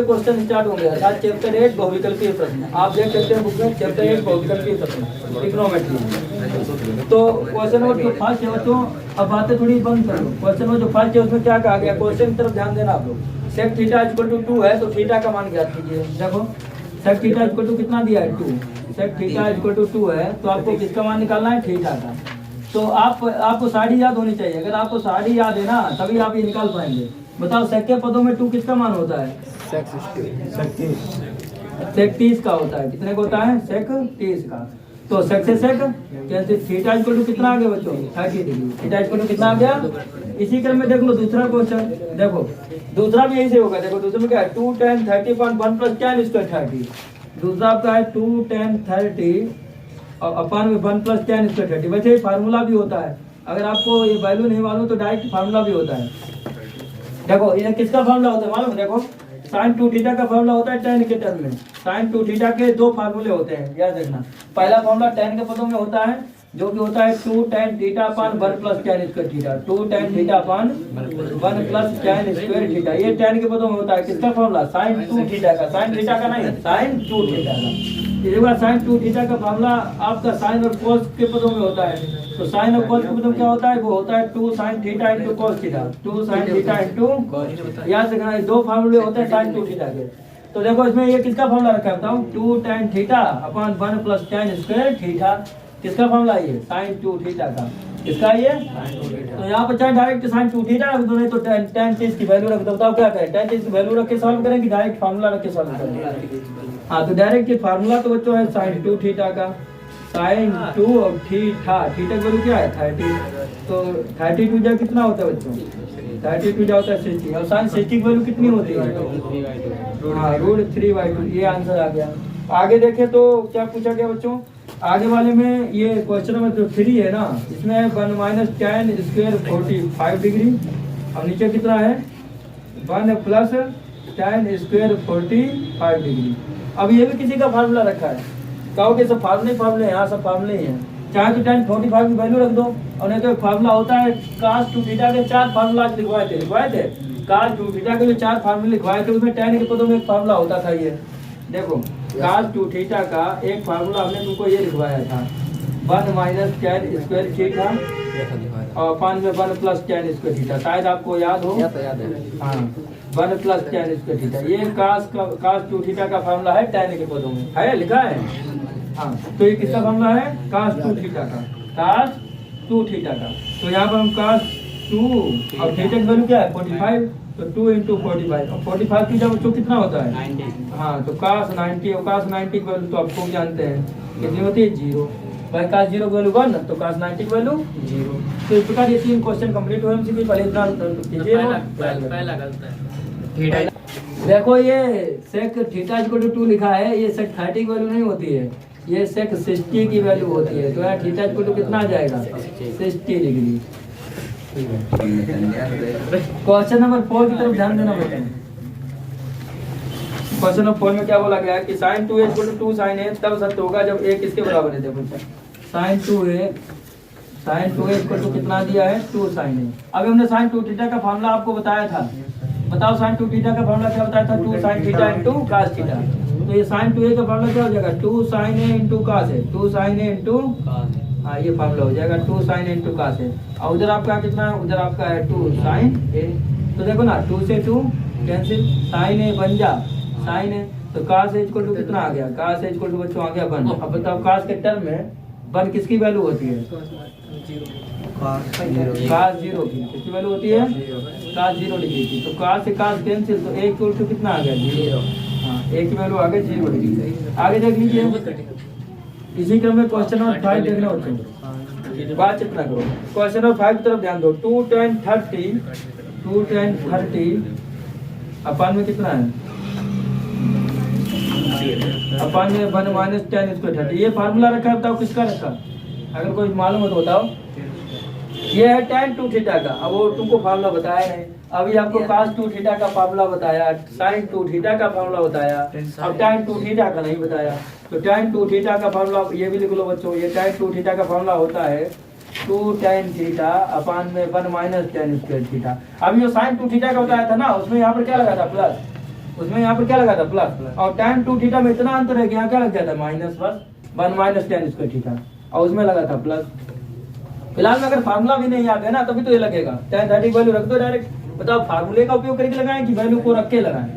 आपके question start होंगे। अर्थात चैप्टर 8 बहुविकल्पीय प्रश्न, आप देख सकते हैं बुक में चैप्टर 8 बहुविकल्पीय प्रश्न ट्रिग्नोमेट्री। तो क्वेश्चन नंबर जो फर्स्ट है बच्चों, अब बातें थोड़ी बंद करो। क्वेश्चन नंबर जो फर्स्ट है उसमें क्या कहा गया, क्वेश्चन की तरफ ध्यान देना आप लोग। सेक थीटा इक्वल टू 2 है तो थीटा का मान ज्ञात कीजिए। देखो सेक थीटा इक्वल टू कितना दिया है 2, सेक थीटा इक्वल टू 2 है तो आपको किसका मान निकालना है, थीटा का। तो आपको सारी याद होनी चाहिए। अगर आपको सारी याद है ना तभी आप ये निकाल पाएंगे। बताओ सेक के पदों में 2 किसका मान होता है, सेक 30 का होता है। कितने का होता है, सेक 30 का। तो सेक से सेक कैसे, थीटा इक्वल टू कितना आ गया बच्चों, 30 डिग्री। थीटा इक्वल टू कितना आ गया। इसी क्रम में देख लो दूसरा क्वेश्चन, देखो दूसरा भी यही से होगा। देखो दूसरे में क्या है, 2 tan 30.1 प्लस tan स्क्वायर 30। दूसरा आपका है 2 tan 30 और अपन में 1 प्लस tan स्क्वायर 30। वैसे फार्मूला भी होता है, अगर आपको ये वैल्यू नहीं मालूम तो डायरेक्ट फार्मूला भी होता है। देखो ये किसका फार्मूला होता है मालूम, देखो sin 2 थीटा का फार्मूला होता है tan के टर्म में। sin 2 थीटा के 2 फार्मूले होते हैं, याद रखना। पहला फार्मूला tan के पदों में होता है जो कि होता है 2 tan theta upon 1 plus tan square theta. 2 tan theta upon 1 plus tan square theta, ये tan के पदों में होता है। किसका फार्मूला, sin 2 थीटा का, sin थीटा का नहीं, sin 2 थीटा का। ये बार sin 2 थीटा का फार्मूला आपका sin और cos के पदों में होता है। तो sin और cos के पदों में क्या होता है, वो होता है 2 sin theta into cos theta, 2 sin theta into, याद रखना ये 2 फार्मूले होते हैं sin 2 थीटा के। तो देखो इसमें ये किसका फार्मूला रखा है बताओ, 2 tan theta upon 1 plus tan square theta. किसका फार्मूला ये, sin 2 थीटा का। किसका ये, तो यहाँ पर चाहे डायरेक्ट sin 2 थीटा रख दो, नहीं तो tan 30 की वैल्यू रख दो। बताओ क्या करें, tan 30 की वैल्यू रख के सॉल्व करें कि डायरेक्ट फार्मूला रख के सॉल्व करें। हाँ तो डायरेक्ट ये फार्मूला तो बच्चों है sin 2 थीटा का, sin 2 और थीटा, थीटा की वैल्यू क्या है 30। तो 32 जा कितना होता है बच्चों, 32 जा होता है 60 और sin 60 की वैल्यू कितनी होती है, हाँ √3/2। ये आंसर आ गया। आगे देखें तो क्या पूछा गया बच्चों, आगे वाले में ये क्वेश्चन नंबर जो 3 है ना, इसमें 1 माइनस tan स्क्वायर 45 डिग्री और नीचे कितना है 1 प्लस tan स्क्वायर 45 डिग्री। अब ये भी किसी का फार्मूला रखा है, कहोगे सब फार्मूले हैं, यहाँ सब फार्मूले ही हैं। चाहे तो tan 45 की वैल्यू रख दो, और नहीं तो फार्मूला होता है cos 2 थीटा के 4 फार्मूला लिखवाए थे cos 2 थीटा के जो 4 फार्मूले लिखवाए थे उसमें tan के पदों में एक फार्मूला होता था। ये देखो cos 2 थीटा का एक फार्मूला हमने तुमको ये लिखवाया था, 1 माइनस tan स्क्वायर थीटा और अपान में 1 प्लस tan स्क्वायर थीटा। शायद आपको याद हो, हाँ 1 प्लस tan स्क्वायर थीटा। ये cos 2 थीटा का फार्मूला है, tan के पदों में है लिखा है। हाँ तो ये किसका फार्मूला है, cos 2 थीटा का, cos 2 थीटा का। तो यहाँ पर हम cos 2 और थीटा की वैल्यू क्या है 45, तो 2 इंटू 45 और 45 की जब बच्चों कितना होता है 90। हाँ तो cos 90 और cos 90 की वैल्यू तो आपको जानते हैं कितनी होती है 0। भाई cos 0 की वैल्यू 1 तो cos 90 की वैल्यू 0। तो इस प्रकार ये 3 क्वेश्चन कंप्लीट हुए हमसे। पहले इतना कीजिए, पहला गलत है। देखो ये सेक थीटा इक्वल टू 2 लिखा है, ये सेक 30 की वैल्यू नहीं होती है, ये सेक 60 की वैल्यू होती है। तो यार थीटा इक्वल टू कितना आ जाएगा 60 डिग्री। क्वेश्चन नंबर 4 की तरफ ध्यान देना बेटा। क्वेश्चन नंबर 4 में क्या बोला गया है कि sin 2a = 2 sin a तब सत्य होगा जब a किसके बराबर है। देखो sin 2a = कितना दिया है 2 sin a। अभी हमने sin 2 थीटा का फार्मूला आपको बताया था, बताओ sin 2 थीटा का फार्मूला क्या बताया था, 2 sin theta into cos theta. तो ये sin 2a का फार्मूला क्या हो जाएगा 2 sin a into cos a, 2 sin a into, हाँ ये फार्मूला हो जाएगा 2 sin a into cos a। और उधर आपका कितना है, उधर आपका है 2 sin a। तो देखो ना 2 से 2 कैंसिल, sin a बन जा sin a, तो cos a इक्वल टू कितना आ गया, cos a इक्वल टू बच्चों आ गया 1। अब बताओ cos के टर्म में 1 किसकी वैल्यू होती है, cos 0 की किसकी वैल्यू होती है, cos 0 डिग्री की। तो cos से cos कैंसिल, तो a इक्वल टू कितना आ गया 0। हाँ a की वैल्यू आ गई 0 डिग्री। आगे देख लीजिए इसी क्रम में क्वेश्चन नंबर 5 देखना होता है, बात इतना करो। क्वेश्चन नंबर 5 की तरफ ध्यान दो। 2 tan 30 अपान में कितना है, अपान में 1 माइनस tan स्क्वायर 30। ये फार्मूला रखा है, बताओ किसका रखा, अगर कोई मालूम हो तो बताओ। ये है tan 2 थीटा का, अब वो तुमको फार्मूला बताया नहीं। अभी आपको cos 2 थीटा का फार्मूला बताया, sin 2 थीटा का फार्मूला बताया, अब tan 2 थीटा का नहीं बताया। तो tan 2 थीटा का फार्मूला ये भी लिख लो बच्चों, ये tan 2 थीटा का फार्मूला होता है 2 tan थीटा अपान में 1 माइनस tan स्क्वायर थीटा। अभी जो sin 2 थीटा का बताया था ना, उसमें यहाँ पर क्या लगा था प्लस, उसमें यहाँ पर क्या लगा था प्लस, और tan 2 थीटा में इतना अंतर है कि यहाँ क्या लग जाता है माइनस, बस 1 माइनस tan स्क्वायर थीटा, और उसमें लगा था प्लस। फिलहाल में अगर फार्मूला भी नहीं याद है ना तभी तो ये लगेगा, tan 30 की वैल्यू रख दो डायरेक्ट। बताओ फार्मूले का उपयोग करके लगाएं कि वैल्यू को रख के लगाएं?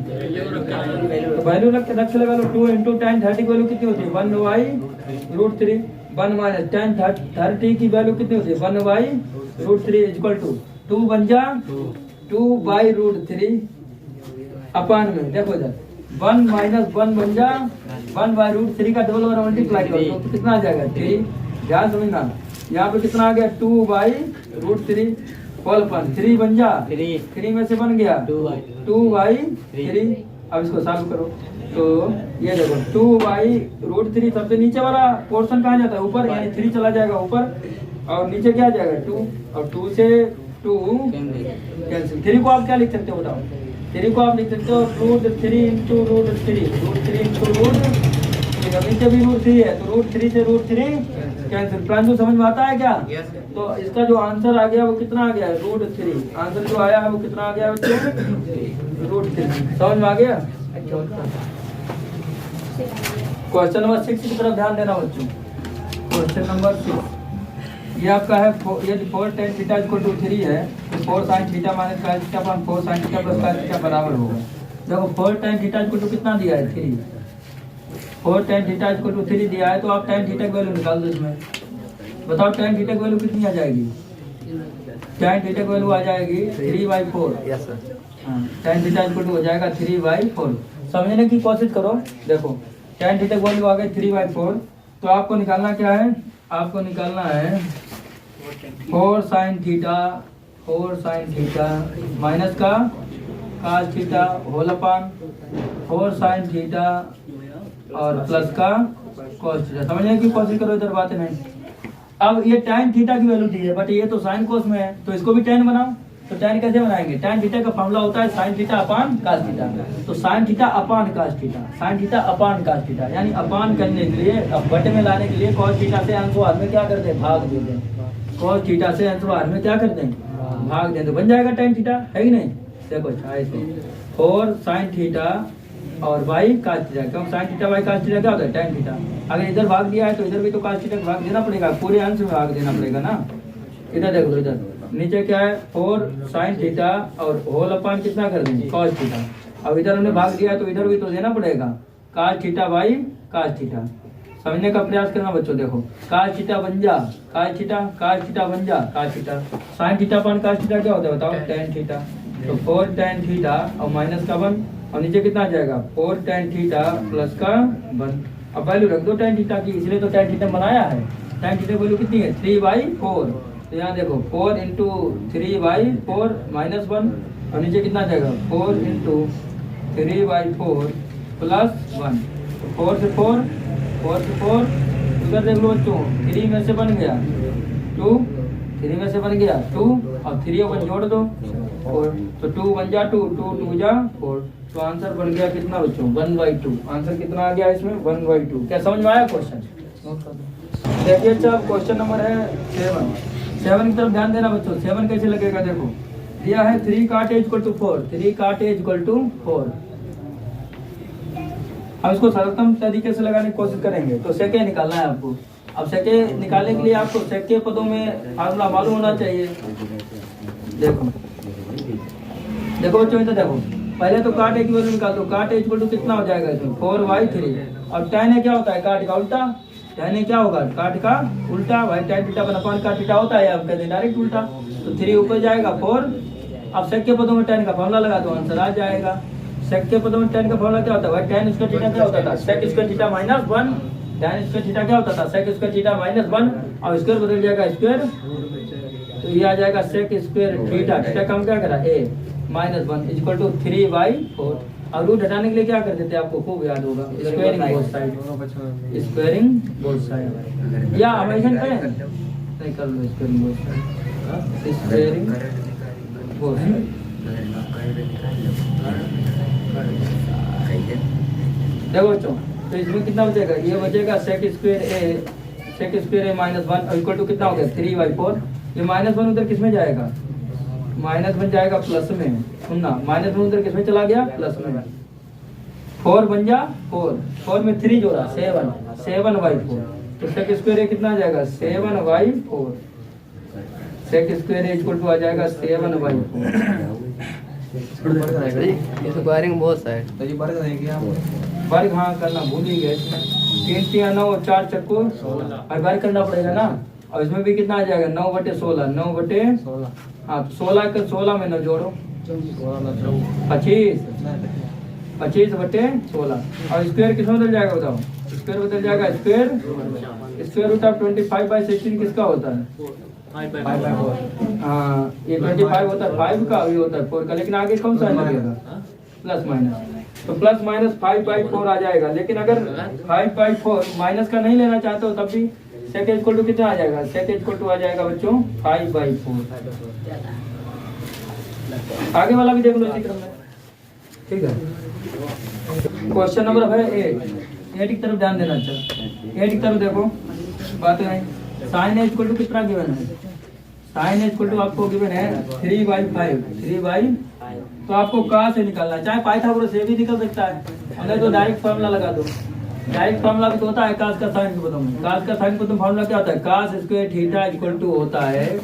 तो वैल्यू रख के लगा लो। 2 इंटू tan 30 की वैल्यू कितनी होती है 1/√3, 1 माइनस tan 30 की वैल्यू कितनी होती है 1/√3 इक्वल टू 2 बन जा 2/√3 अपान में, देखो इधर 1 माइनस 1 बन जा 1/√3 का डबल बार मल्टीप्लाई करो तो कितना आ जाएगा 3। ध्यान समझना, यहाँ पे कितना आ गया 2/√3 होल अपन 3 बन जा 3 में से बन गया 2/3। अब इसको सॉल्व करो तो ये देखो 2/√3 सबसे नीचे वाला पोर्शन कहाँ जाता है ऊपर, यानी 3 चला जाएगा ऊपर, और नीचे क्या जाएगा 2, और 2 से 2 कैंसिल। 3 को आप क्या लिख सकते हो बताओ? 3 को आप लिख सकते हो √3 इंटू √3 इंटू √3, नीचे भी √3 है तो √3 से √3 कैंसिल। प्रांशु समझ में आता है क्या? तो इसका जो आंसर आ गया वो कितना आ गया √3, आंसर जो आया है वो कितना आ गया बच्चों √3। समझ में आ गया? क्वेश्चन नंबर 6 की तरफ ध्यान देना बच्चों। क्वेश्चन नंबर 6 ये आपका है, यदि 4 tan थीटा इक्वल टू 3 है तो 4 sin theta minus cos theta upon 4 sin theta plus cos theta बराबर होगा। देखो 4 tan थीटा इक्वल टू कितना दिया है 3, 4 tan थीटा इक्वल टू 3 दिया है तो आप tan थीटा की वैल्यू निकाल दो इसमें। बताओ tan थीटा की वैल्यू कितनी आ जाएगी? tan थीटा की वैल्यू आ जाएगी 3/4। Yes sir. हाँ, tan थीटा इक्वल टू हो जाएगा 3/4। समझने की कोशिश करो। देखो tan थीटा की वैल्यू आ गई 3/4, तो आपको निकालना क्या है? आपको निकालना है 4 sin थीटा माइनस का cos theta whole upon 4 sin theta और प्लस का cos थीटा। समझने की कोशिश करो, इधर बातें नहीं। अब ये tan थीटा की वैल्यू दी है बट ये तो sin cos में है, तो इसको भी tan बनाओ। तो tan कैसे बनाएंगे? tan थीटा का फॉर्मूला होता है sin theta upon cos theta, तो sin theta upon cos theta, sin theta upon cos theta, यानी अपान करने के लिए अब बटे में लाने के लिए cos थीटा से अंशवाद में क्या करते हैं भाग दे दें। cos थीटा से अंशवाद में क्या करते हैं भाग दें, तो बन जाएगा tan थीटा, है कि नहीं? देखो ऐसे 4 sin थीटा और y cos थीटा, क्यों sin theta y cos theta क्या होता है tan थीटा। अगर इधर भाग दिया है तो इधर भी तो cos थीटा का भाग देना पड़ेगा, पूरे अंश में भाग देना पड़ेगा ना। इधर देखो, इधर नीचे क्या है 4 sin थीटा और होल अपान कितना कर देंगे cos थीटा। अब इधर हमने भाग दिया है तो इधर भी तो देना पड़ेगा cos theta by cos theta. समझने का प्रयास करना बच्चों। देखो cos थीटा बन जा cos थीटा बन जा cos theta, sin theta upon cos theta क्या होता है बताओ tan थीटा। तो 4 tan थीटा और माइनस का 1, और नीचे कितना आ जाएगा 4 tan थीटा प्लस का 1। अब वैल्यू रख दो tan थीटा की, इसलिए तो tan थीटा बनाया है। tan थीटा वैल्यू कितनी है 3/4, तो यहाँ देखो 4 इंटू 3/4 माइनस 1, और नीचे कितना आ जाएगा 4 इंटू 3/4 प्लस 1। 4 से 4 उधर देख लो बच्चों, 3 में से बन गया 2, 3 में से बन गया 2 और 3 और 1 जोड़ दो 4, तो 2 बन जा 2, 2 जा 4, तो आंसर बन गया कितना बच्चों 1/2। आंसर कितना आ गया इसमें 1/2। क्या समझ में आया क्वेश्चन? देखिए अच्छा क्वेश्चन नंबर है 7 की तरफ ध्यान देना बच्चों। 7 कैसे लगेगा? देखो दिया है 3 cot A equal to 4, 3 cot A equal to 4। अब इसको सरलतम तरीके से लगाने की कोशिश करेंगे। तो सेके निकालना है आपको। अब सेके निकालने के लिए आपको सेके पदों में फार्मूला मालूम होना चाहिए। देखो बच्चों, इधर देखो पहले तो cot A की वैल्यू निकाल दो। cot A इक्वल टू कितना हो जाएगा इसमें 4/3, और tan A क्या होता है cot का उल्टा, tan A क्या होगा cot का उल्टा, भाई tan थीटा अपन cot थीटा होता है, आप कहते हैं डायरेक्ट उल्टा, तो 3 ऊपर जाएगा 4। अब सेक के पदों में tan का फॉर्मूला लगा दो, आंसर आ जाएगा। सेक के पदों में tan का फॉर्मूला क्या होता है भाई tan स्क्वायर थीटा क्या होता था sec square theta minus 1, tan square theta क्या होता था sec स्क्वायर थीटा माइनस 1, और स्क्वायर बदल जाएगा स्क्वायर, तो ये आ जाएगा sec स्क्वायर थीटा, थीटा कम क्या करा a माइनस 1 इक्वल टू 3/4। और रूट हटाने के लिए क्या कर देते हैं आपको खूब याद होगा, squaring both side, squaring both side, या हम ऐसा करें नहीं कर लो squaring both side, squaring both side. देखो बच्चों, तो इसमें कितना बचेगा, ये बचेगा sec square a minus 1 equal to कितना हो गया 3/4। ये माइनस 1 उधर किस में जाएगा, माइनस 1 जाएगा प्लस में, सुनना माइनस 1 उधर किस में चला गया प्लस में, 4 बन जा 4, 4 में 3 जोड़ा 7, 7/4। तो सेक स्क्वायर है कितना आ जाएगा 7/4। सेक स्क्वायर इक्वल टू आ जाएगा 7/4। ये तो वायरिंग बहुत है। तो ये वर्ग रहेगी आप वर्ग हाँ करना भूल ही गए इसमें। 3 3 9 और 4 चक्को और वर्ग करना पड़ेगा ना। और इसमें भी कितना आ जाएगा 9/16, 9/16। हाँ 16 का 16 में 9 जोड़ो 25, 25/16। और स्क्वायर किसमें बदल जाएगा बताओ। स्क्वायर बदल जाएगा स्क्वायर रूट ऑफ 25/16 किसका होता है 5/4। हाँ ये 25 होता है 5 का, ये होता है 4 का। लेकिन आगे कौन सा लगेगा प्लस माइनस। तो प्लस माइनस 5/4 आ जाएगा। लेकिन अगर 5/4 माइनस का नहीं लेना चाहते हो तब भी सेक इक्वल टू कितना आ जाएगा। सेक इक्वल टू आ जाएगा बच्चों 5/4। आगे वाला भी देख लो इसी क्रम में, ठीक है। क्वेश्चन नंबर है 8 की तरफ ध्यान देना। अच्छा 8 की तरफ देखो, बात नहीं। साइन ए इक्वल टू कितना गिवन है। साइन ए इक्वल टू आपको गिवन है 3/5, 3/। तो आपको कहाँ से निकालना है, चाहे पाइथागोरस से भी निकल सकता है, अगर तो डायरेक्ट फार्मूला लगा दो। डायरेक्ट फार्मूला भी तो होता है कास का साइन को बताऊँ। कास का साइन को तुम फार्मूला क्या होता है, cos square theta equal to होता है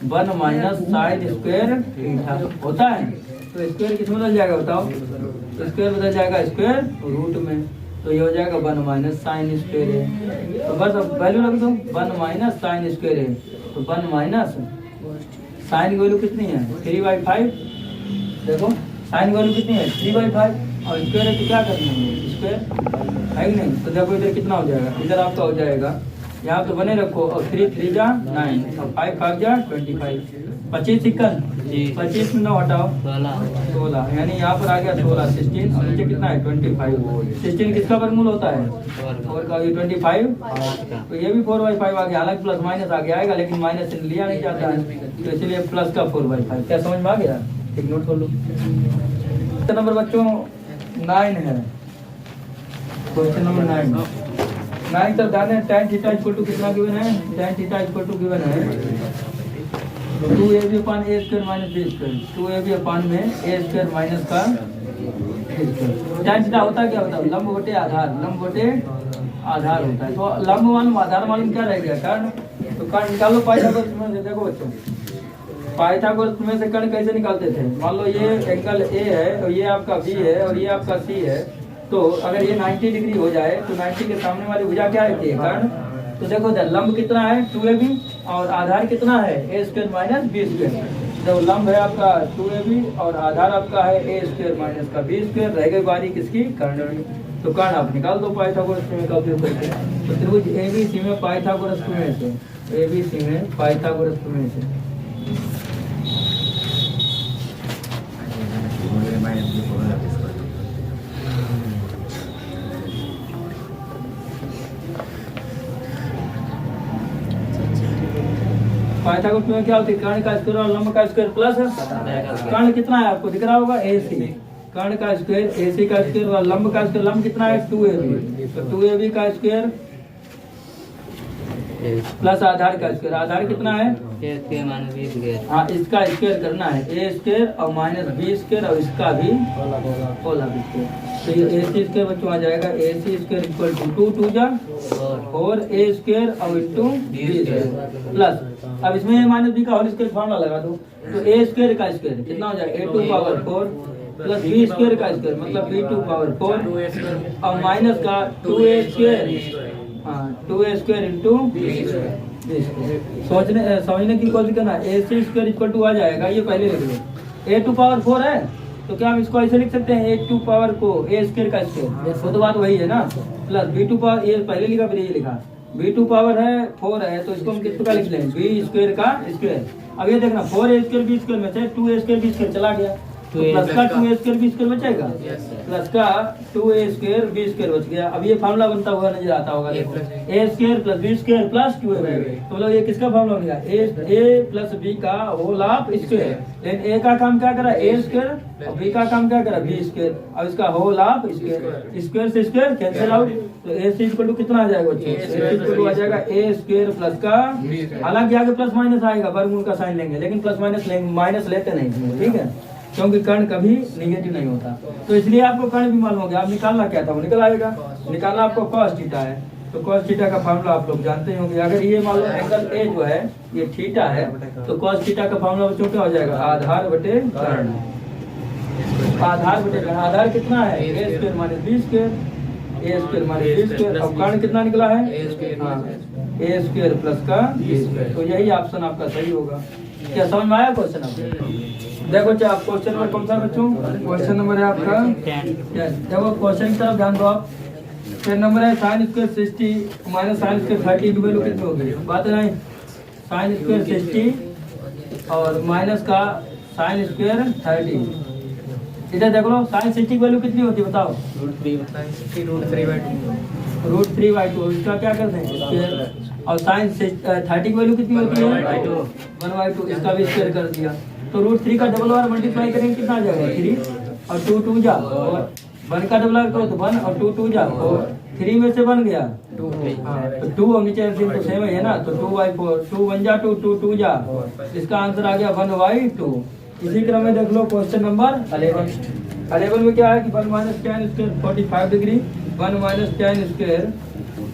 1 माइनस साइन स्क्वायर थीटा होता है। तो स्क्वायर किस में बदल जाएगा बताओ। स्क्वायर बदल जाएगा स्क्वायर रूट में। तो ये हो जाएगा 1 माइनस साइन स्क्वायर है। तो बस अब वैल्यू रख दो 1 माइनस साइन स्क्वायर है। तो 1 माइनस साइन की वैल्यू कितनी है 3/5। देखो साइन की वैल्यू कितनी है 3/5 और स्क्वायर है तो क्या करना है स्क्वायर है कि नहीं। तो देखो इधर कितना हो जाएगा, इधर आपका हो जाएगा यहाँ तो बने रखो। और 3 3 जा 9 और 5 5 जा 25, 25 सिक्कन 25 में 9 हटाओ 16, यानी यहाँ पर आ गया 16, 16 और नीचे कितना है 25। 16 किसका वर्गमूल होता है 4 का, ये 25। तो ये भी 4/5 आ गया। हालांकि प्लस माइनस आगे आएगा लेकिन माइनस लिया नहीं जाता है, तो इसलिए प्लस का 4/5। क्या समझ में आ गया, एक नोट कर लो। नंबर बच्चों 9 है, क्वेश्चन नंबर 9 तक ध्यान है। tan थीटा इक्वल टू कितना गिवन है, tan theta equal to given है 2ab upon a square minus b square. 2ab upon में a स्क्वायर माइनस का a स्क्वायर। tan थीटा होता है क्या होता है लंब बटे आधार, लंब बटे आधार होता है। तो लंब मालूम आधार मालूम क्या रह गया कर्ण। तो कर्ण निकालो पाइथागोरस में से। देखो बच्चों पाइथागोरस में से कर्ण कैसे निकालते थे। मान लो ये एंगल a है और ये आपका b है और ये आपका c है। तो अगर ये 90 डिग्री हो जाए तो 90 के सामने वाली भुजा क्या रहती है कर्ण। तो देखो लंब कितना है 2ab और आधार कितना है a square minus b square. तो लंब है आपका 2ab और आधार आपका है a स्क्वायर माइनस का b स्क्वायर। रह गई बारी किसकी कर्ण। तो कर्ण आप निकाल दो पाइथागोरस प्रमेय का उपयोग करके। तो त्रिभुज ABC में पाइथागोरस प्रमेय से, ABC में पाइथागोरस प्रमेय से पाइथागोरस में क्या होती है कर्ण का स्क्वायर और लंब का स्क्वायर प्लस। कर्ण कितना है आपको दिख रहा होगा AC, कर्ण का स्क्वायर AC का स्क्वायर और लंब का स्क्वायर। लंब कितना है 2ab, तो 2ab का स्क्वायर प्लस आधार का स्क्वायर। आधार कितना है हाँ इसका स्क्वायर करना है a स्क्वायर और माइनस b स्क्वायर और इसका भी होल स्क्वायर। तो ये AC स्क्वायर बच्चों आ जाएगा AC स्क्वायर इक्वल टू 2 2 जा 4 a स्क्वायर और इंटू b स्क्वायर प्लस। अब इसमें माइनस b का होल स्क्वायर फॉर्मूला लगा दो। तो a स्क्वायर का स्क्वायर कितना हो जाएगा a2 power 4 plus b square का स्क्वायर मतलब b2 पावर 4 और माइनस का 2a स्क्वायर हाँ 2a स्क्वायर इंटू समझने की कोशिश करना। AC स्क्वायर इक्वल टू आ जाएगा, ये पहले लिख लो a2 पावर 4 है तो क्या हम इसको ऐसे लिख सकते हैं a2 पावर को a स्क्वायर का स्क्वायर। वो तो बात वही है ना। प्लस b2 पावर ये पहले लिखा फिर ये लिखा b2 पावर है 4 है तो इसको हम किस का लिख लें b स्क्वायर का स्क्वायर। अब ये देखना 4a स्क्वायर b स्क्वायर में से 2a स्क्वायर b स्क्वायर चला गया तो प्लस का 2a स्क्वायर b स्क्वायर बचेगा प्लस का 2a स्क्वायर b स्क्वायर बच गया। अब ये फार्मूला बनता हुआ नजर आता होगा देखो a square plus b square plus 2ab। तो मतलब ये किसका फार्मूला बनेगा a प्लस b का होल ऑफ स्क्वायर। लेकिन a का काम क्या करा a स्क्वायर और b का काम क्या करा b स्क्वायर। अब इसका होल ऑफ स्क्वायर, स्क्वायर से स्क्वायर कैंसिल आउट। तो a इक्वल टू कितना आ जाएगा बच्चों a इक्वल टू आ जाएगा a स्क्वायर प्लस का हालांकि आगे प्लस माइनस आएगा वर्गमूल का साइन लेंगे लेकिन प्लस माइनस लेंगे माइनस लेते नहीं ठीक है। क्योंकि कर्ण कभी निगेटिव नहीं होता। तो इसलिए आपको कर्ण भी मालूम हो गया। आप निकालना क्या था वो निकल आएगा। निकालना आपको cos थीटा है, तो cos थीटा का फार्मूला आप लोग जानते होंगे। अगर ये मान लो एंगल ए जो है ये थीटा है, तो cos थीटा का फार्मूला बच्चों क्या हो जाएगा, आधार बटे कर्ण। आधार बटे कर्ण, आधार कितना है A square minus B square, A square minus B square. अब कर्ण कितना निकला है, ए स्क्वायर प्लस का बी स्क्वायर। तो यही ऑप्शन आपका सही होगा। क्या समझ में आया क्वेश्चन आपको? देखो चाहे आप क्वेश्चन नंबर कौन सा बच्चों, क्वेश्चन नंबर है आपका 10। देखो क्वेश्चन की तरफ ध्यान दो आप। फिर नंबर है sine square 60 minus sine square 30 की वैल्यू कितनी होगी, बात नहीं। साइन स्क्वायर 60 और माइनस का साइन स्क्वायर 30। इधर देख लो साइन 60 की वैल्यू कितनी होती है बताओ, √3/2। इसका क्या करते हैं स्क्वायर। और साइन 30 की वैल्यू कितनी होती है 1/2। इसका भी स्क्वायर कर दिया। तो √3 का डबल बार मल्टीप्लाई करेंगे कितना आ जाएगा 3 और 2 2 जा, और 1 का डबल करो तो 1 और 2 2 जा, और 3 में से बन गया 2। तो 2 और नीचे एलसीएम तो सेम है ना, तो 2/4, 2 1 जा 2 2 2 जा। इसका आंसर आ गया 1/2। इसी क्रम में देख लो क्वेश्चन नंबर 11 में क्या है कि 1 minus tan square 45 degree, 1 minus tan square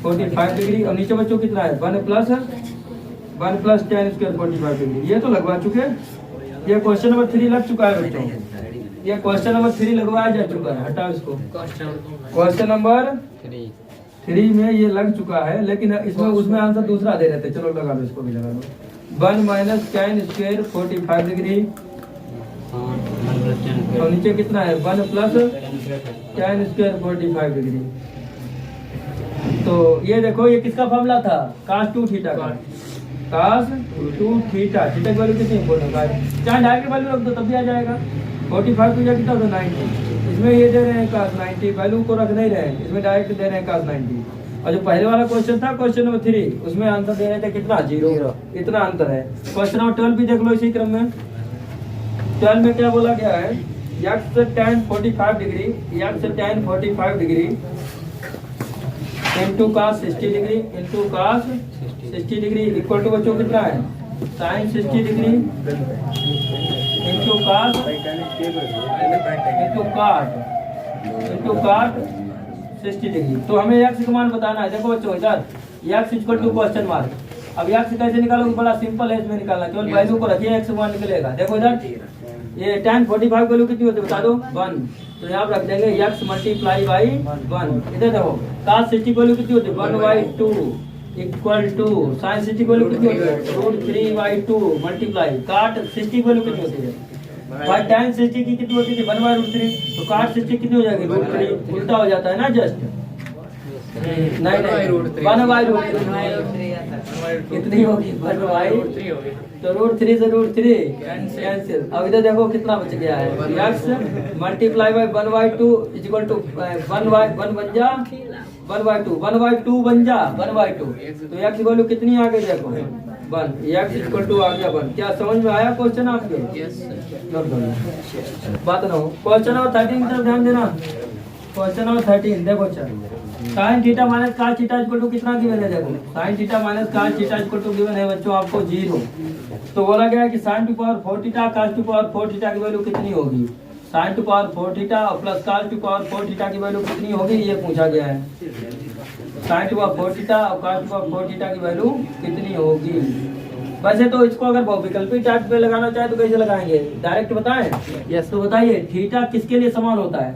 45 degree, और नीचे बच्चों कितना है 1 प्लस tan स्क्वायर 45 डिग्री। ये तो लगवा चुके। ये क्वेश्चन नंबर 3 लग चुका है बच्चों, ये क्वेश्चन नंबर 3 लगवाया जा चुका है। हटाओ इसको, क्वेश्चन नंबर 3 में ये लग चुका है, लेकिन इसमें उसमें आंसर दूसरा दे रहे थे। चलो लगा लो, इसको भी लगा लो। 1 माइनस tan स्क्वायर 45 डिग्री, और नीचे कितना है 1 प्लस tan स्क्वायर 45 डिग्री। तो ये देखो ये किसका फॉर्मूला था, cos 2 थीटा का। cos 2 थीटा, थीटा की वैल्यू कितनी 45, चाहे डायरेक्ट वैल्यू रख दो तब भी आ जाएगा। 45 तो कितना होता 90। इसमें ये दे रहे हैं cos 90, वैल्यू को रख नहीं रहे हैं, इसमें डायरेक्ट दे रहे हैं cos 90। और जो पहले वाला क्वेश्चन था क्वेश्चन नंबर 3, उसमें आंसर दे रहे थे कितना 0। इतना अंतर है। क्वेश्चन नंबर 12 भी देख लो इसी क्रम में। 12 में क्या बोला गया है, x tan 45 degree, x tan 45 degree into cos 60 degree into cos 60 degree equal to बच्चों कितना है sin 60 degree into cos into cot 60 degree. तो हमें x का मान बताना है। देखो बच्चों इधर x equal to question mark. अब x कैसे निकालोगे, बड़ा सिंपल है इसमें निकालना, केवल वैल्यू को रखिए x मान निकलेगा। देखो इधर ये tan 45 वैल्यू कितनी होती है बता दो 1, तो यहाँ रख देंगे x मल्टीप्लाई बाई 1। इधर देखो cos 60 वैल्यू कितनी होती है 1/2 इक्वल टू sin 60 वैल्यू कितनी होती है √3/2 मल्टीप्लाई cot 60 वैल्यू कितनी होती है भाई tan 60 की कितनी होती थी 1/√3, तो cot 60 कितनी हो जाएगी √3। उल्टा हो जाता है ना जस्ट, नहीं 1/√3 कितनी होगी 1/, तो √3 से √3 कैंसिल। अब इधर देखो कितना बच गया है x multiply by 1/2 equal to 1 बन जा 1/2, 1/2 बन जा 1/2। तो x की वैल्यू कितनी आ गई देखो 1, x इक्वल टू आ गया 1। क्या समझ में आया क्वेश्चन आपके? बात ना हो। क्वेश्चन नंबर 13 की तरफ ध्यान देना। क्वेश्चन नंबर 13 देखो चल, sin theta minus cos theta equal to कितना गिवन है देखो, sin theta minus cos theta equal to given है बच्चों आपको 0। तो बोला गया है कि sin to power 4 theta cos to power 4 theta की वैल्यू कितनी होगी, sin टू पावर 4 थीटा और plus cos to power 4 theta की वैल्यू कितनी होगी ये पूछा गया है। sin टू पावर 4 थीटा और cos टू पावर 4 थीटा की वैल्यू कितनी होगी। वैसे तो इसको अगर बहुविकल्पी टाइप पे लगाना चाहे तो कैसे लगाएंगे, डायरेक्ट बताएं? यस। तो बताइए थीटा किसके लिए समान होता है,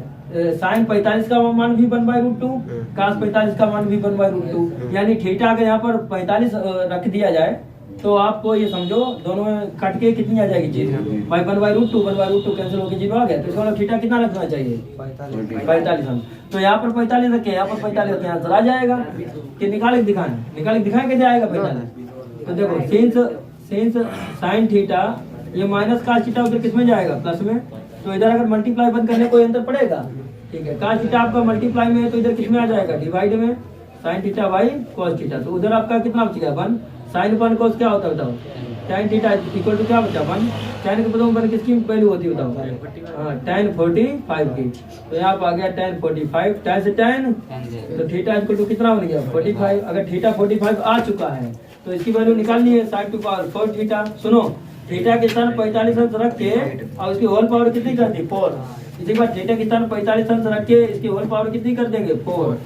साइन 45 का मान भी 1/√2, cos 45 का मान भी 1/√2। यानी थीटा अगर यहाँ पर 45 रख दिया जाए तो आपको ये समझो दोनों में कट के कितनी आ जाएगी चीज भाई 1/√2 कैंसिल होकर 0 आ गया। तो इसका मतलब थीटा कितना रखना चाहिए 45। तो यहाँ पर 45 रखे, यहाँ पर 45 रखे, आंसर आ जाएगा। कि निकाल के दिखाएं कैसे आएगा 45। तो देखो सिंस साइन थीटा ये माइनस cos थीटा उधर किस में जाएगा प्लस में, तो इधर अगर मल्टीप्लाई बंद करने कोई अंतर पड़ेगा, ठीक है। cos थीटा आपका मल्टीप्लाई में है तो इधर किस में आ जाएगा डिवाइड में sin theta by cos theta. तो उधर आपका कितना बच गया 1, sin अपन cos क्या होता है बताओ, tan थीटा इक्वल टू क्या बचा 1, tan के पदों पर किसकी वैल्यू होती है बताओ, हाँ tan 45 की। तो यहाँ पर आ गया tan 45, tan से tan तो थीटा इक्वल टू कितना बन गया 45। अगर थीटा 45 आ चुका है तो इसकी वैल्यू निकालनी है sin टू पावर 4 थीटा। सुनो थीटा के स्थान 45 अंश रख के और इसकी होल पावर कितनी कर दी 4। इसी के बाद थीटा के स्थान 45 अंश रख के इसकी होल पावर कितनी कर देंगे 4।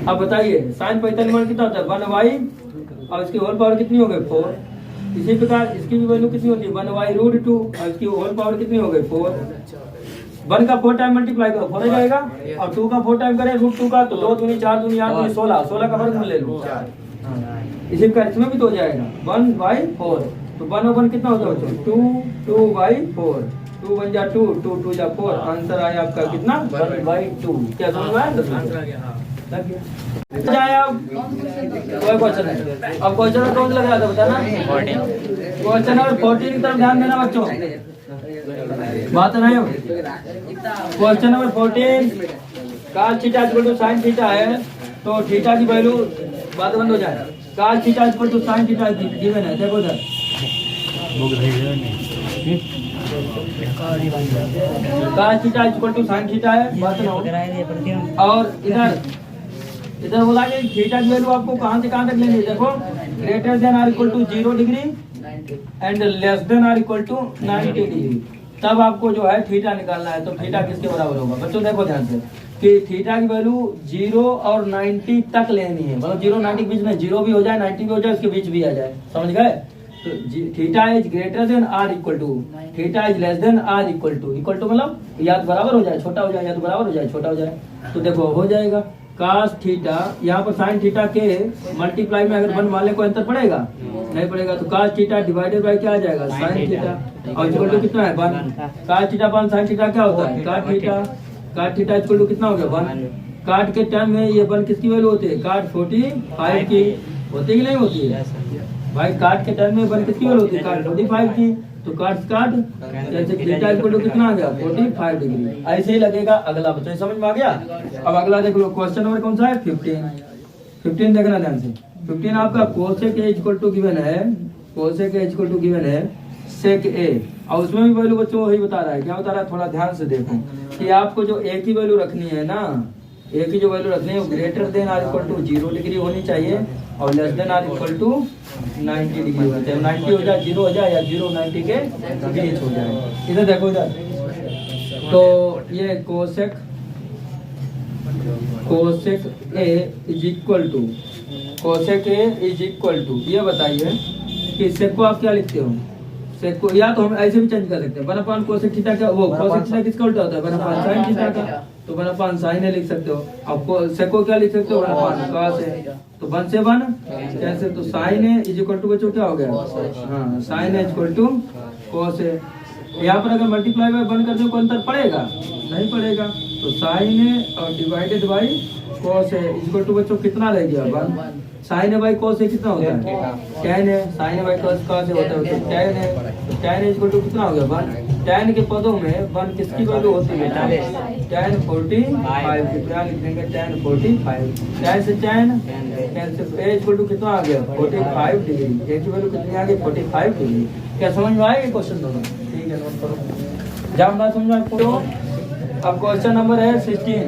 अब बताइए साइन 45 मान कितना होता है 1y और इसकी होल पावर कितनी हो गई 4। इसी प्रकार इसकी भी वैल्यू कितनी होती है 1y√2 और इसकी होल पावर कितनी हो गई 4। 1 का 4 टाइम मल्टीप्लाई करो 4 हो जाएगा और 2 का 4 टाइम करें √2 का तो 2 दूनी 4 दूनी 8 दूनी 16 16 का वर्गमूल ले लो 4। इसी प्रकार इसमें भी तो हो जाएगा 1/4 तो 1/1 कितना होता है बच्चों 2/4 2 1 जा 2 2 2 जा 4 आंसर आया आपका कितना 1/2। क्या समझ में आया जाया कोई क्वेश्चन है। अब क्वेश्चन कौन लग रहा था बताना क्वेश्चन नंबर 14 की तरफ ध्यान देना बच्चों बात नहीं हो। Question number 14 cos theta equal to sin theta है तो थीटा की वैल्यू बात बंद हो जाए। cos theta equal to sin theta given है देखो इधर cos theta equal to sin theta है बात ना हो। और इधर बोला कि थीटा की वैल्यू आपको कहां से कहां तक लेनी है देखो greater than or equal to 0 degree and less than or equal to 90 degree तब आपको जो है थीटा निकालना है। तो थीटा किसके बराबर होगा बच्चों देखो ध्यान से कि थीटा की वैल्यू 0 और 90 तक लेनी है मतलब 0 90 के बीच में 0 भी हो जाए 90 भी हो जाए उसके बीच भी आ जाए समझ गए। तो theta is greater than or equal to theta is less than or equal to मतलब या तो बराबर हो जाए छोटा हो जाए या तो बराबर हो जाए छोटा हो जाए। तो देखो हो जाएगा cos थीटा यहाँ पर sin थीटा के मल्टीप्लाई में अगर 1 वाले को अंतर पड़ेगा नहीं पड़ेगा तो cos थीटा डिवाइडेड बाय क्या आ जाएगा sin थीटा और इक्वल टू कितना है 1 cos थीटा 1 sin थीटा क्या होता है cot थीटा इक्वल टू कितना हो गया 1। काट के टर्म में ये 1 किसकी वैल्यू होती है cot 45 की होती है कि नहीं होती है भाई। काट के टर्म में 1 किसकी वैल्यू होती है cot 45 की तो काट जैसे थीटा इक्वल टू कितना आ गया 45 डिग्री। ऐसे ही लगेगा अगला बच्चों समझ में आ गया। अब अगला देख लो क्वेश्चन नंबर कौन सा है 15 देखना ध्यान से 15 आपका cosec A equal to given है cosec A equal to given है सेक ए और उसमें भी वैल्यू बच्चों वही बता रहा है क्या बता रहा है थोड़ा ध्यान से देखो कि आपको जो ए की वैल्यू रखनी है ना ए की जो वैल्यू रखनी है वो greater than or equal to 0 degree होनी चाहिए और less than or equal to 90 degree होना चाहिए। 90 हो जाए 0 हो जाए या 0 90 के बीच हो जाए। इधर देखो इधर तो ये cosec A is equal to ये बताइए कि सेक को आप क्या लिखते हो सेक को या तो हम ऐसे भी चेंज कर सकते हैं 1/cos कोसेक थीटा क्या वो कोसेक थीटा किसका उल्टा होता है 1/sin sin थीटा का तो 1/sin sin ए लिख सकते हो। अब सेक को क्या लिख सकते हो 1/cos cos ए तो 1 से 1 कैसे तो sin A is equal to बच्चों क्या हो गया हाँ sin A equal to cos A. यहाँ पर अगर मल्टीप्लाई बाय 1 कर दो कोई अंतर पड़ेगा नहीं पड़ेगा तो sin ए और divided by cos A equal to बच्चों कितना रह गया 1 sin A by cos A कितना होता है tan A sin A by cos A होता है तो tan ए इक्वल टू कितना हो गया 1 tan के पदों में 1 किसकी वैल्यू होती है tan 45 कितना लिख देंगे tan 45 tan से a इक्वल टू कितना आ गया 45 डिग्री a की वैल्यू कितनी आ गई 45 डिग्री। क्या समझ में आया ये क्वेश्चन दोनों ठीक है नोट करो जब ना समझ में पूरा। अब क्वेश्चन नंबर है 16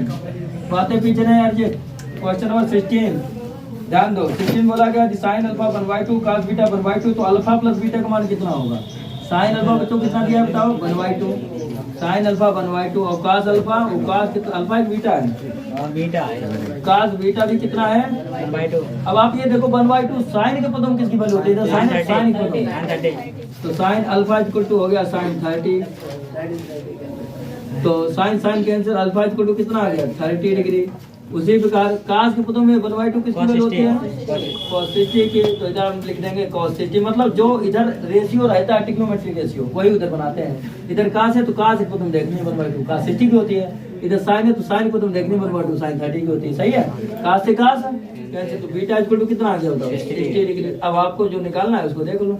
बातें पीछे नहीं यार जी क्वेश्चन नंबर 16 ध्यान दो 16 बोला गया sin अल्फा 1/2 cos बीटा 1/2 तो अल्फा प्लस बीटा का मान कितना होगा sin अल्फा बच्चों कितना दिया बताओ 1/2 sin अल्फा 1/2 और cos अल्फा वो cos कितना अल्फा एक बीटा है बीटा है cos बीटा भी कितना है 1/2 अब आप ये देखो 1/2 sin के पदों में किसकी वैल्यू होती है sin के पदों तो sin अल्फा इक्वल टू हो गया sin 30 तो sin cancel alpha equal to कितना आ गया 30 डिग्री। उसी प्रकार cos के पदों में 1/2 किसकी वैल्यू होती है cos 60 की तो इधर हम लिख देंगे cos 60 मतलब जो इधर रेशियो रहता है ट्रिग्नोमेट्रिक रेशियो वही उधर बनाते हैं। इधर cos है तो cos के पदों में देखनी 1/2 cos 60 की होती है इधर sin है तो sin के पदों में देखनी 1/2 sin 30 की होती है सही है। cos से cos कैसे तो बीटा इक्वल टू कितना आ गया बताओ 60 डिग्री। अब आपको जो निकालना है उसको देख लो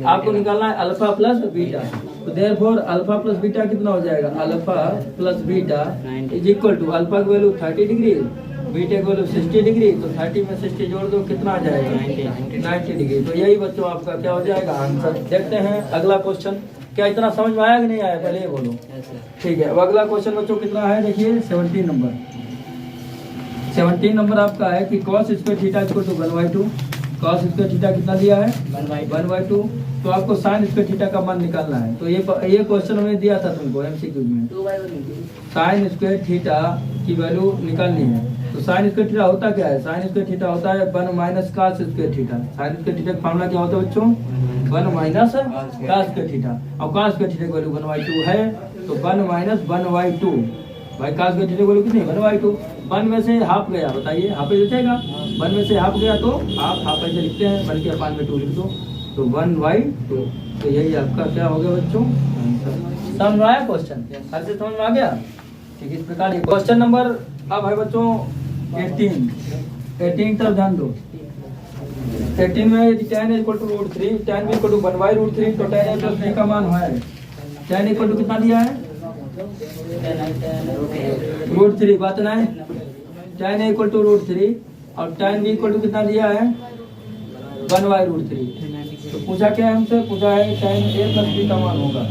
आपको निकालना है अल्फा प्लस बीटा तो देयरफॉर अल्फा प्लस बीटा कितना हो जाएगा alpha plus beta is equal to alpha की वैल्यू 30 डिग्री बीटा की वैल्यू 60 डिग्री तो 30 में 60 जोड़ दो कितना आ जाएगा 90 डिग्री। तो यही बच्चों आपका क्या हो जाएगा आंसर। देखते हैं अगला क्वेश्चन क्या इतना समझ में आया कि नहीं आया पहले ये बोलो ठीक है। अब अगला क्वेश्चन बच्चों कितना है देखिए 17 नंबर आपका है कि cos square theta equal to 1/2 cos square theta कितना दिया है 1/2। तो आपको sin स्क्वायर थीटा का मान निकालना है। तो ये क्वेश्चन हमने दिया था तुमको एमसीक्यू में, sin स्क्वायर थीटा की वैल्यू निकालनी है। तो sin स्क्वायर थीटा होता क्या है, sin स्क्वायर थीटा होता है 1 minus cos square theta. sin square theta का फार्मूला क्या होता है बच्चों 1 माइनस cos स्क्वायर थीटा। और cos स्क्वायर थीटा की वैल्यू 1/2 है, तो 1 माइनस 1/2 भाई cos स्क्वायर थीटा की वैल्यू कितनी 1/2। 1 में से हाफ गया, बताइए हाफ ही बचेगा। 1 में से हाफ गया तो आप हाफ ऐसे लिखते हैं, बल्कि अपान में 2 लिख दो, तो 1/2। तो यही आपका क्या हो गया बच्चों आंसर। समझ में आया क्वेश्चन, हर से समझ में आ गया। ठीक इस प्रकार ये क्वेश्चन नंबर अब है बच्चों 18 तरफ ध्यान दो। 18 में यदि tan √3 tan भी इक्वल टू 1/√3 तो tan a प्लस b का मान है tan इक्वल टू कितना दिया है √3 बात ना है। tan a इक्वल टू √3 और tan b इक्वल टू कितना दिया है 1/√3। तो पूछा क्या है हमसे, पूछा है tan a प्लस b का मान होगा।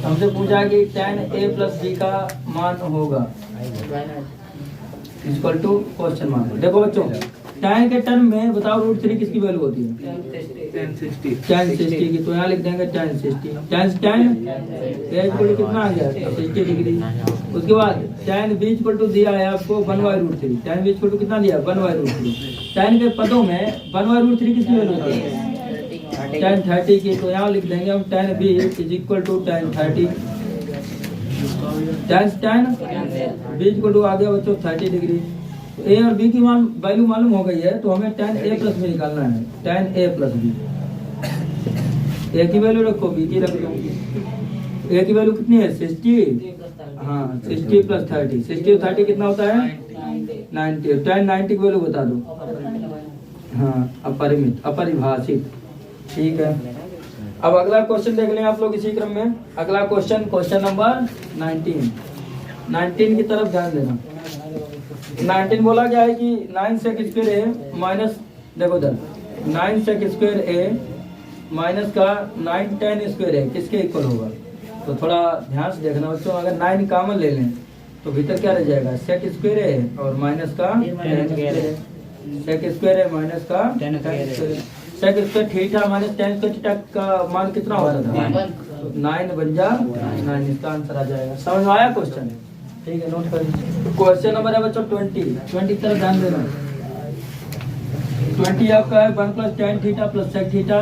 हमसे पूछा है कि tan a प्लस b का मान होगा इक्वल टू क्वेश्चन मार्क। देखो बच्चों tan के टर्म में बताओ √3 किसकी वैल्यू होती है tan 60 की। तो यहाँ लिख देंगे tan 60। tan a equal to कितना आ गया 60 डिग्री। उसके बाद tan b इक्वल टू दिया है आपको 1/√3। tan b इक्वल टू कितना दिया 1/√3। tan के पदों में 1/√3 किसकी वैल्यू होती है tan 30 की। तो यहाँ लिख देंगे हम tan b is equal to tan 30। tan b equal to आ गया बच्चों 30 डिग्री। तो a और b की वैल्यू मालूम हो गई है, तो हमें tan a प्लस b निकालना है। tan a plus b, a की वैल्यू रखो b की रख दो। a की वैल्यू कितनी है 60। हाँ 60 प्लस 30, 60 और 30 कितना होता है 90। tan 90 की वैल्यू बता दो। हाँ अपरिमित अपरिभाषित। ठीक है, अब अगला क्वेश्चन देख लें आप लोग इसी क्रम में। अगला क्वेश्चन नंबर 19 की तरफ ध्यान देना। 19 बोला गया है कि 9 sec स्क्वायर ए माइनस, देखो इधर 9 sec स्क्वायर ए माइनस का 9 tan स्क्वायर ए किसके इक्वल होगा। तो थोड़ा ध्यान से देखना बच्चों, अगर 9 कॉमन ले लें तो भीतर क्या रह जाएगा sec स्क्वायर ए और माइनस का sec स्क्वायर ए माइनस का tan square. sec square theta minus tan square theta का मान कितना होता था 9 बन जा 9, इसका आंसर आ जाएगा। समझ में आया क्वेश्चन। ठीक है, नोट करिए। क्वेश्चन नंबर है बच्चों 20 तरफ ध्यान देना। 20 आपका है 1 plus tan theta plus sec theta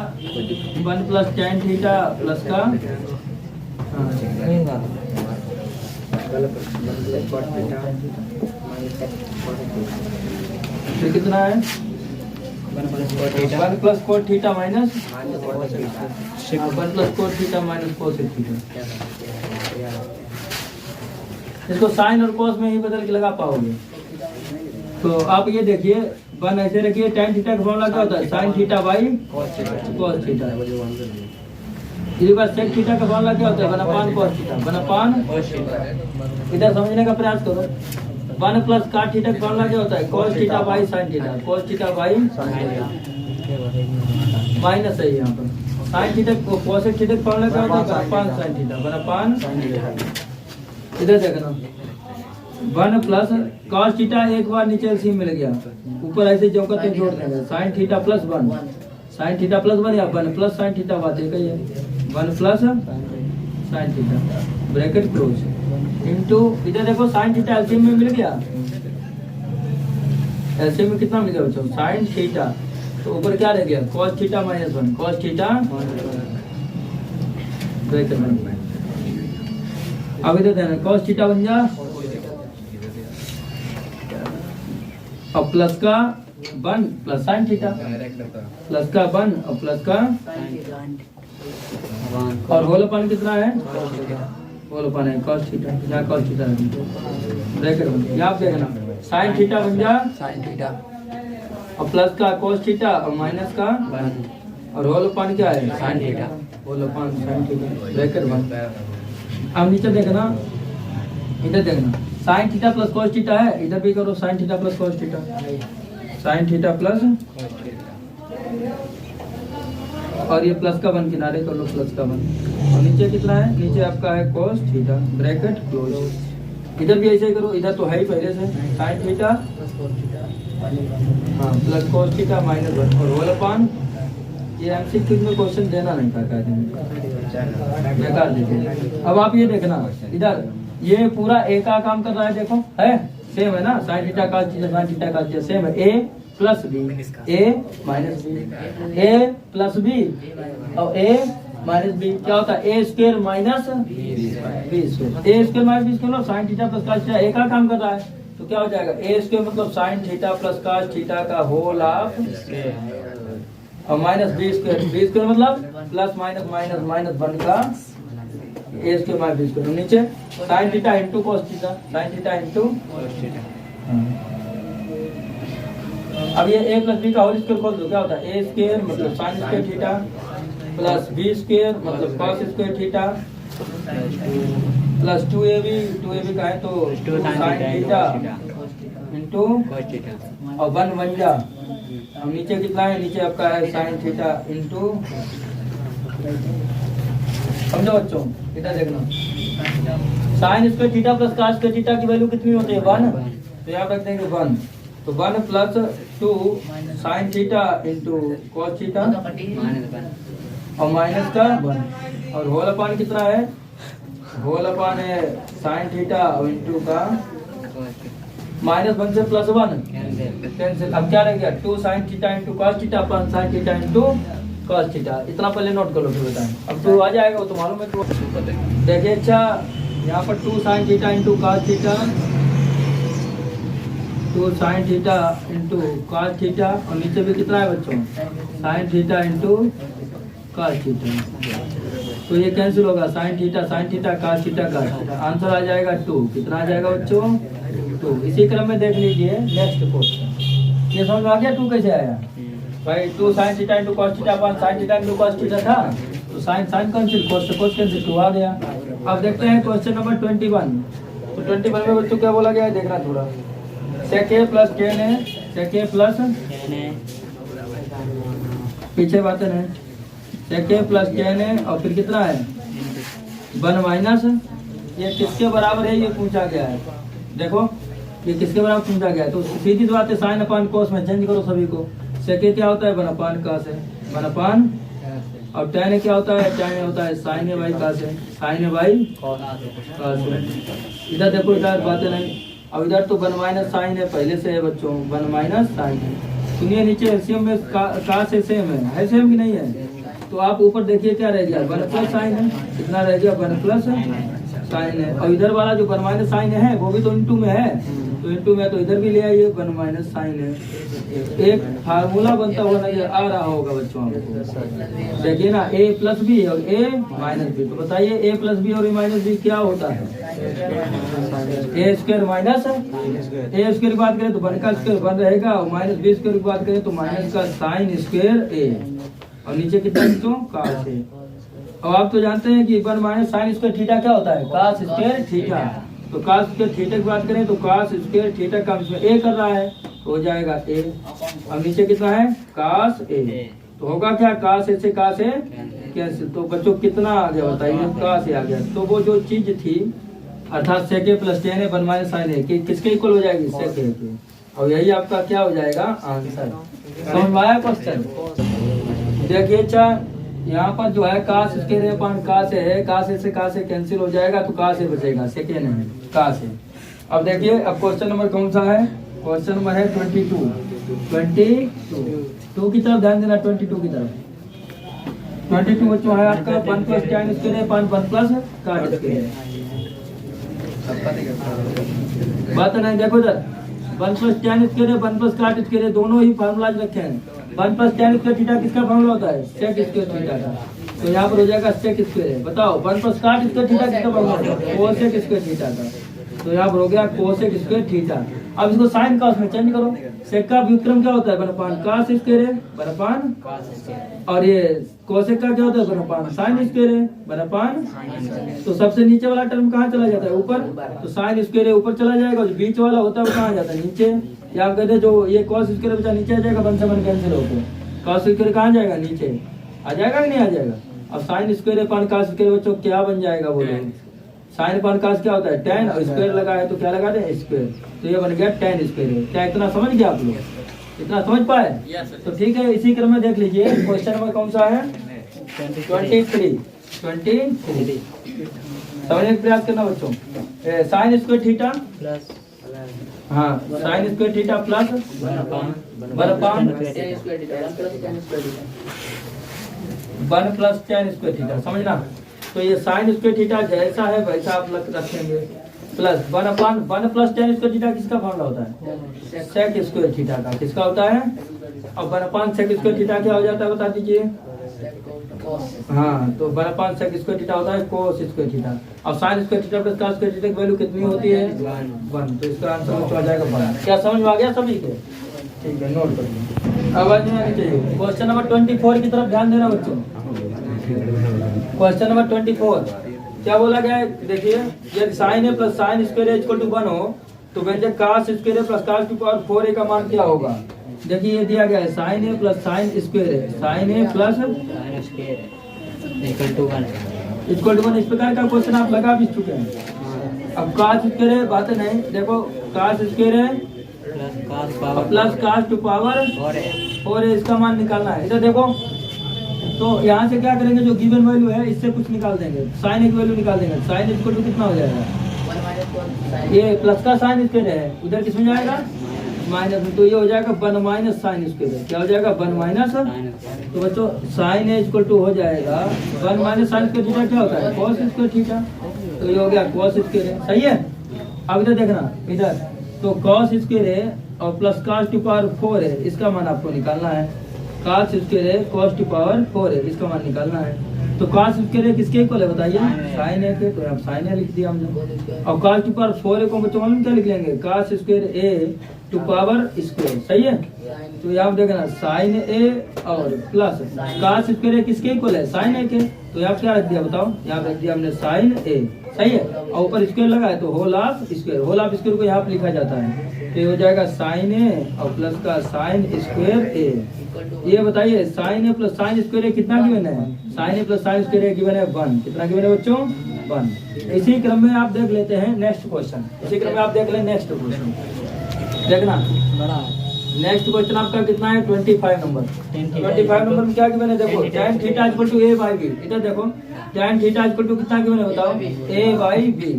1 plus tan theta plus का फिर कितना है 1 plus cot theta minus 1 plus cot theta minus cos theta. इसको साइन और कॉस में ही बदल के लगा पाओगे। तो आप ये देखिए 1 ऐसे रखिए, tan थीटा का फॉर्मूला क्या होता है sin theta by cos theta. इसी बार sec थीटा का फॉर्मूला क्या होता है 1/cos थीटा 1/। इधर समझने का प्रयास करो। 1 प्लस cot थीटा का फॉर्मूला क्या होता है cos theta by sin theta, cos theta by minus है यहाँ पर। sin थीटा cos थीटा का फॉर्मूला क्या होता है 1/sin थीटा 1/। इधर देखना 1 प्लस cos थीटा एक बार नीचे एलसीएम मिल गया, ऊपर ऐसे चौकते जोड़ देंगे sin theta plus 1 sin theta plus 1 या 1 प्लस sin थीटा बात एक ही है 1 plus sin theta bracket close into इधर देखो sin थीटा एलसीएम में मिल गया। एलसीएम में कितना मिल गया बच्चों sin थीटा, तो ऊपर क्या रह गया cos theta minus 1 cos theta bracket में। अब इधर देना cos थीटा बन जा और प्लस का 1 प्लस sin थीटा प्लस का 1 और प्लस का और होल अपन कितना है होल अपन है cos थीटा, यहाँ cos थीटा ब्रैकेट बन गया। आप देखना sin थीटा बन जा sin थीटा और प्लस का cos थीटा और माइनस का और होल अपन क्या है sin theta whole upon sin theta bracket बन। अब नीचे देखना, इधर देखना sin theta plus cos theta है, इधर भी करो sin theta plus cos theta sin theta plus और ये प्लस का 1 किनारे कर लो प्लस का 1 और नीचे कितना है नीचे आपका है cos थीटा ब्रैकेट क्लोज। इधर भी ऐसे ही करो, इधर तो है ही पहले से sin थीटा हाँ प्लस cos थीटा माइनस 1 और होल अपान ये एमसीक्यू में क्वेश्चन देना नहीं था कहते हैं बेकार देते। अब आप ये देखना इधर ये पूरा ए का काम कर रहा है, देखो है सेम है ना, sine theta cos theta sine theta cos theta same है, A plus B A minus B A plus B और ए माइनस बी क्या होता है A square minus B square, A square minus B square sine theta plus cos theta A का काम कर रहा है तो क्या हो जाएगा ए स्क्वायर मतलब sine theta plus cos theta का होल ऑफ और माइनस बी स्क्वायर मतलब प्लस माइनस माइनस माइनस 1 का A square minus B square, नीचे sine theta into cos theta sine theta into अब ये a प्लस बी का whole square खोल दो क्या होता है ए स्क्वायर मतलब sine square theta plus B square मतलब cos square theta plus 2ab का है तो साइन थीटा इनटू और 1 बन जा, अब नीचे कितना है नीचे आपका है साइन थीटा इनटू, समझो बच्चों इधर देखना sign square theta plus cos square theta की वैल्यू कितनी होती है 1, तो यहाँ रख देंगे 1 तो 1 plus 2 sine theta into cos theta और माइनस का 1 और होल अपान कितना है, होल अपान है साइन थीटा इंटू का माइनस 1 से प्लस 1 कैंसिल, अब क्या रह गया 2 sine theta into cos theta अपन sine theta into cos theta, इतना पहले नोट कर लो फिर बताएं। अब 2 आ जाएगा वो तो मालूम है, तो देखिए अच्छा यहाँ पर 2 sine theta into cos theta 2 sine theta into cos theta और नीचे भी कितना है बच्चों sine theta into cos theta, तो ये कैंसिल होगा sine theta cos theta cos theta, answer आ जाएगा 2, कितना आ जाएगा बच्चों 2। इसी क्रम में देख लीजिए नेक्स्ट क्वेश्चन, ये समझ में आ गया 2 कैसे आया भाई, 2 sine theta into cos theta अपन sine theta into cos theta था तो साइन साइन कैंसिल cos से cos कैंसिल 2 आ गया। अब देखते हैं क्वेश्चन नंबर 21, तो 21 में बच्चों क्या बोला गया है देखना थोड़ा, sec a प्लस tan है sec a प्लस पीछे बातें है sec a प्लस tan है और फिर कितना है 1 माइनस, ये किसके बराबर है ये पूछा गया है, देखो ये किसके बराबर पूछा गया है तो सीधी बात है साइन अपान कोस में चेंज करो सभी को, sec a क्या होता है 1 अपान cos है 1 अपान और tan a क्या होता है tan a होता है sin a बाई cos है sin a बाई cos है, इधर देखो इधर बातें नहीं, अब इधर तो 1 माइनस साइन है पहले से है बच्चों 1 माइनस साइन है, सुनिए नीचे एलसीएम में का से सेम है सेम कि नहीं है, तो आप ऊपर देखिए क्या रह गया 1 प्लस साइन है, कितना रह गया 1 प्लस साइन है और इधर वाला जो 1 माइनस साइन है वो भी तो इनटू में है, तो इनटू में तो इधर भी ले आइए 1 माइनस साइन है, एक फार्मूला बनता हुआ नजर आ रहा होगा बच्चों आपको, देखिए ना a प्लस बी और a माइनस बी, तो बताइए a प्लस बी और a माइनस बी क्या होता है a square minus a square की बात करें तो 1 का स्क्वायर 1 रहेगा और माइनस बी स्क्वायर की बात करें तो माइनस का साइन स्क्वायर a और नीचे कितना बच्चों cos a, और आप तो जानते हैं कि 1 माइनस साइन स्क्वायर थीटा क्या होता है cos स्क्वायर थीटा, तो cos स्क्वायर थीटा की बात करें तो cos स्क्वायर थीटा का इसमें a कर रहा है तो हो जाएगा a, अब नीचे कितना है cos a, तो होगा क्या cos a से cos a कैंसिल, तो बच्चों कितना आ गया बताइए cos a आ गया, तो वो जो चीज थी अर्थात sec a plus tan a 1 minus sine a किसके इक्वल हो जाएगी sec a के, और यही आपका क्या हो जाएगा आंसर। समझ में आया क्वेश्चन, देखिए अच्छा यहाँ पर जो है cos square upon cos a है, cos a से cos a कैंसिल हो जाएगा तो cos a बचेगा सेकेंड है cos a। अब देखिए अब क्वेश्चन नंबर कौन सा है, क्वेश्चन नंबर है 22 की तरफ ध्यान देना, 22 की तरफ 22 बच्चों है आपका 1 प्लस tan स्क्वायर है 1 प्लस cot स्क्वायर, बात नहीं देखो इधर 1 प्लस tan स्क्वायर है 1 प्लस cot स्क्वायर है, दोनों ही फार्मूलाज रखे हैं, 1 प्लस tan स्क्वायर थीटा किसका फार्मूला होता है sec स्क्वायर थीटा का, तो यहाँ पर हो जाएगा sec स्क्वायर है, बताओ 1 प्लस cot स्क्वायर थीटा किसका फार्मूला होता है cosec स्क्वायर थीटा का, तो यहाँ पर हो गया cosec स्क्वायर थीटा। अब इसको साइन cos में चेंज करो, sec का व्युत्क्रम क्या होता है 1 अपान cos स्क्वायर है 1 अपान, और ये cosec का क्या होता है 1 अपान sin स्क्वायर है 1 अपान, तो सबसे नीचे वाला टर्म कहाँ चला जाता है ऊपर, तो sin स्क्वायर है ऊपर चला जाएगा, जो बीच वाला होता है वो कहाँ जाता है नीचे, या आप कहते हैं जो ये cos स्क्वायर बचा नीचे आ जाएगा 1 से 1 कैंसिल होकर, cos स्क्वायर कहाँ जाएगा नीचे आ जाएगा कि नहीं आ जाएगा, अब sin square upon cos square बच्चों क्या बन जाएगा बोलो साइन अपान कास क्या होता है tan, और स्क्वायर लगा है तो क्या लगा दें स्क्वायर, तो ये बन गया tan स्क्वायर है। क्या इतना समझ गया आप लोग, इतना समझ पाए? तो ठीक है, इसी क्रम में देख लीजिए क्वेश्चन नंबर कौन सा है 23 समझने का प्रयास करना बच्चों। साइन स्क्वायर थीटा प्लस हाँ sign square theta plus 1 plus tan square theta, समझना। तो ये साइन स्क्वायर थीटा जैसा है वैसा आप रखेंगे, plus 1 plus tan square theta किसका फॉर्मूला होता है सेक स्क्वायर थीटा का, किसका होता है? और 1 सेक स्क्वायर थीटा क्या हो जाता है बता दीजिए? हाँ तो 1 सेक स्क्वायर थीटा होता है कोस स्क्वायर थीटा, और sign square theta plus cos square theta की वैल्यू कितनी होती है 1, तो इसका आंसर आ जाएगा 1। क्या समझ में आ गया सभी के? ठीक है, नोट कर लीजिए। अब आगे आनी चाहिए क्वेश्चन नंबर 24 की तरफ ध्यान देना बच्चों। क्वेश्चन नंबर 24 क्या बोला गया है देखिए, यदि sine A plus sine square A equal to 1 हो तो व्यंजक cos square A plus cos to power 4a का मान क्या होगा? देखिए ये दिया गया है sine A plus sine square A, sine A plus equal to 1 इस प्रकार का क्वेश्चन आप लगा भी चुके हैं। अब cos स्क्वायर ए बात नहीं, देखो cos square A plus cos to power 4a इसका मान निकालना है। इधर देखो तो यहाँ से क्या करेंगे, जो गिवन वैल्यू है इससे कुछ निकाल देंगे, साइन की वैल्यू निकाल देंगे। साइन इक्वल टू कितना हो जाएगा, ये प्लस का साइन स्क्वायर है उधर किस में जाएगा माइनस में, तो ये हो जाएगा 1 माइनस साइन स्क्वायर। क्या हो जाएगा 1 माइनस, तो बच्चों साइन ए इक्वल टू हो जाएगा 1 माइनस साइन स्क्वायर थीटा क्या होता है कॉस स्क्वायर थीटा, तो ये हो गया कॉस स्क्वायर है। सही है, अब इधर देखना इधर तो कॉस स्क्वायर है और प्लस cos टू पावर 4 है, इसका मान आपको निकालना है। cos स्क्वायर है cos टू पावर 4 है, इसका मान निकालना है। तो cos स्क्वायर है किसके इक्वल है बताइए, साइन ए के, तो अब साइन ए लिख दिया हमने। और cos टू पावर 4 को बच्चों मालूम क्या लिख लेंगे, cos square A to power square. सही है, तो यहाँ देखना साइन ए और प्लस cos स्क्वायर किसके इक्वल है साइन ए के, तो यहाँ क्या रख दिया बताओ, यहाँ रख दिया हमने साइन ए। सही है, और ऊपर स्क्वायर लगा है तो whole of square, whole of square को यहाँ पे लिखा जाता है, तो ये हो जाएगा साइन ए और प्लस का साइन स्क्वायर ए। ये बताइए sign A plus sine square ए कितना गिवन है, sine A plus sine square A given है 1, कितना गिवन है बच्चों 1। इसी क्रम में आप देख लेते हैं नेक्स्ट क्वेश्चन, इसी क्रम में आप देख लें नेक्स्ट क्वेश्चन। देखना नेक्स्ट क्वेश्चन आपका कितना है 25 नंबर। 25 नंबर में क्या गिवन है देखो, tan theta equal to a by B. इधर देखो tan थीटा इक्वल टू कितना गिवन है बताओ a बाई बी।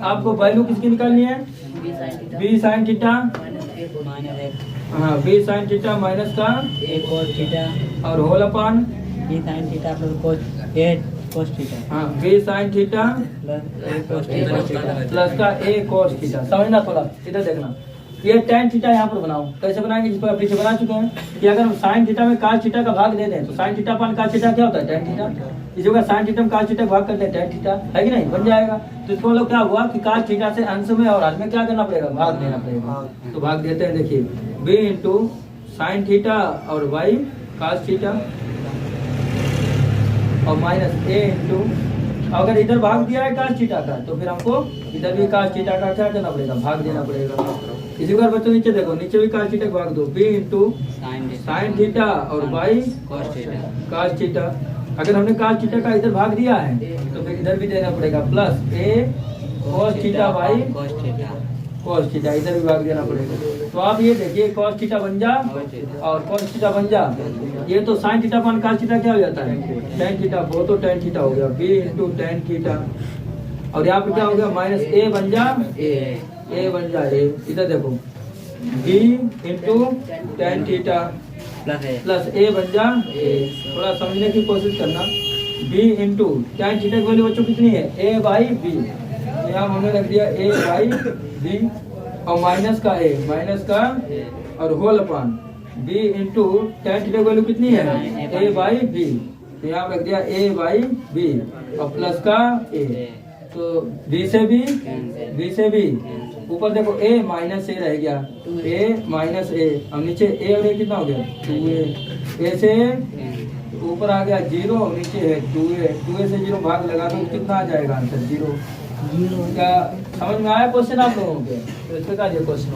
आपको वैल्यू किसकी निकालनी है b साइन थीटा, हाँ b साइन थीटा माइनस का a cos थीटा और whole upon b sin theta plus cos theta, हाँ b sine theta plus a cos theta plus का a cos थीटा। समझना थोड़ा, इधर देखना ये tan थीटा यहाँ पर बनाओ, कैसे बनाएंगे जिसको आप पीछे बना चुके हैं कि अगर हम साइन थीटा में cos थीटा का भाग दे दें तो साइन थीटा पान cos थीटा क्या होता है tan थीटा, इसी का साइन थीटा में cos थीटा भाग कर दें tan थीटा, है कि नहीं, बन जाएगा। तो इसको लोग क्या हुआ कि cos थीटा से अंश में और हर में क्या करना पड़ेगा भाग देना पड़ेगा, तो भाग देते हैं। देखिए b इंटू साइन थीटा और y cos थीटा और माइनस a इंटू, अगर इधर भाग दिया है cos थीटा का तो फिर हमको इधर भी cos थीटा का क्या करना पड़ेगा भाग देना पड़ेगा। इसी बार बच्चों नीचे देखो, नीचे भी cos थीटा भाग दो, b इंटू साइन थीटा और y cos थीटा। अगर हमने cos थीटा का इधर भाग दिया है तो फिर इधर भी देना पड़ेगा plus a cos theta y cos theta, इधर भी भाग देना पड़ेगा। तो आप ये देखिए cos थीटा बन जा और cos थीटा बन जा, ये तो साइन थीटा पान cos थीटा क्या हो जाता है tan थीटा, वो तो tan थीटा हो गया b इंटू tan थीटा, और यहाँ पे क्या हो गया माइनस a बन जा a बन जा a। इधर देखो b into tan theta plus a बन जा a। थोड़ा समझने की कोशिश करना, b इंटू tan थीटा की वैल्यू बच्चों कितनी है a बाई b, यहाँ हमने रख दिया a बाई b और माइनस का और whole upon b into tan theta की वैल्यू कितनी है a बाई b, तो यहाँ रख दिया a बाई b और प्लस का a, तो b से भी ऊपर देखो a माइनस a रह गया, a माइनस a और नीचे a और a कितना हो गया 2a, a से ऊपर आ गया 0, नीचे है 2a से 0 भाग लगा दो कितना आ जाएगा आंसर 0। क्या समझ में आया क्वेश्चन आप लोगों के? तो इस प्रकार ये क्वेश्चन